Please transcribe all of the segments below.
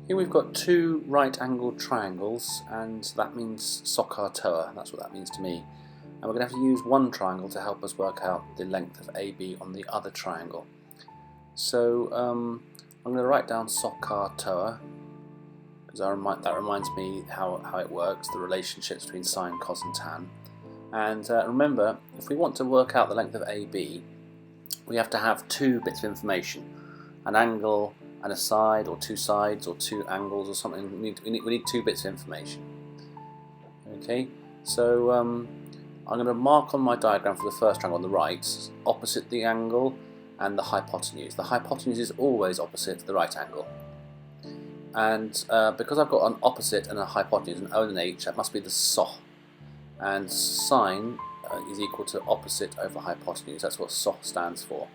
Here we've got two right-angled triangles, and that means SOHCAHTOA, that's what that means to me. And we're going to have to use one triangle to help us work out the length of AB on the other triangle. So I'm going to write down SOHCAHTOA, because that reminds me how it works, the relationships between sine, cos and tan. And remember, if we want to work out the length of AB, we have to have two bits of information, an angle and a side, or two sides, or two angles, or something. We need two bits of information. Okay, so I'm going to mark on my diagram for the first triangle on the right, opposite the angle and the hypotenuse. The hypotenuse is always opposite the right angle. And because I've got an opposite and a hypotenuse, an O and an H, that must be the SOH. And sine is equal to opposite over hypotenuse. That's what SOH stands for.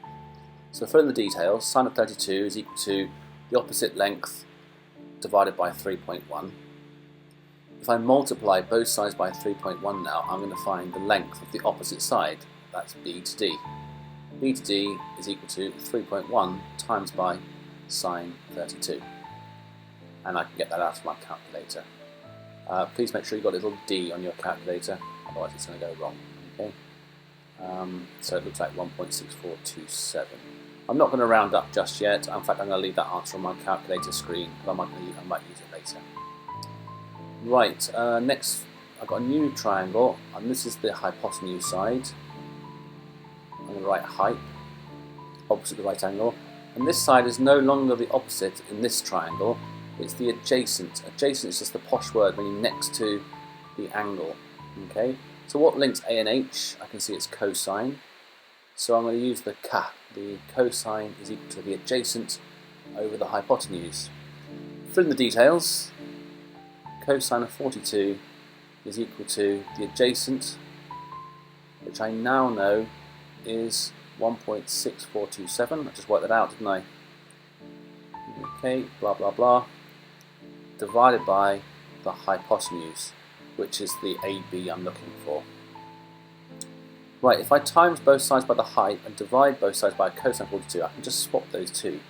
So fill in the details. Sine of 32 is equal to the opposite length divided by 3.1. If I multiply both sides by 3.1 now, I'm going to find the length of the opposite side. That's B to D. B to D is equal to 3.1 times by sine 32. And I can get that out of my calculator. Please make sure you've got a little D on your calculator, otherwise it's going to go wrong. Okay. So it looks like 1.6427. I'm not going to round up just yet. In fact, I'm going to leave that answer on my calculator screen, but I might use it later. Right, next I've got a new triangle, and this is the hypotenuse side. I'm going to write hype, opposite the right angle. And this side is no longer the opposite in this triangle, it's the adjacent. Adjacent is just the posh word meaning next to the angle. Okay, so what links A and H? I can see it's cosine. So I'm going to use the ka. The cosine is equal to the adjacent over the hypotenuse. Fill in the details. Cosine of 42 is equal to the adjacent, which I now know is 1.6427. I just worked that out, didn't I? Okay, blah blah blah. Divided by the hypotenuse, which is the AB I'm looking for. Right, if I times both sides by the height and divide both sides by cosine 42, I can just swap those two.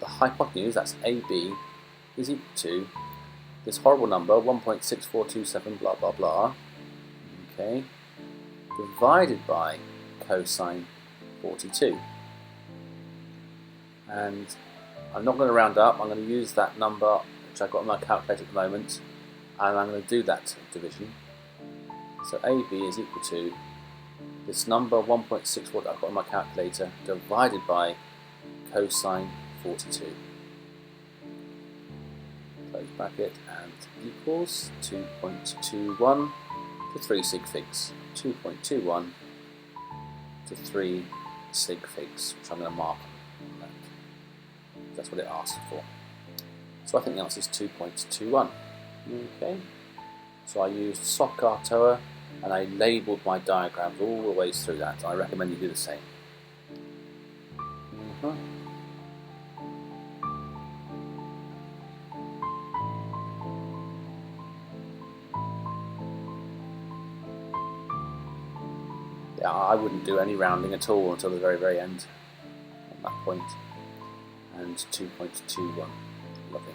The hypotenuse, that's AB, is equal to this horrible number, 1.6427 blah blah blah, okay, divided by cosine 42. And I'm not going to round up, I'm going to use that number which I've got on my calculator at the moment, and I'm going to do that division. So AB is equal to this number 1.64 that I've got on my calculator divided by cosine 42. Close bracket and equals 2.21 to 3 sig figs. 2.21 to 3 sig figs, which I'm going to mark on that. That's what it asks for. So I think the answer is 2.21. Okay. So I used SOHCAHTOA and I labelled my diagrams all the way through that. I recommend you do the same. Yeah, I wouldn't do any rounding at all until the very end on that point. And 2.21. Lovely.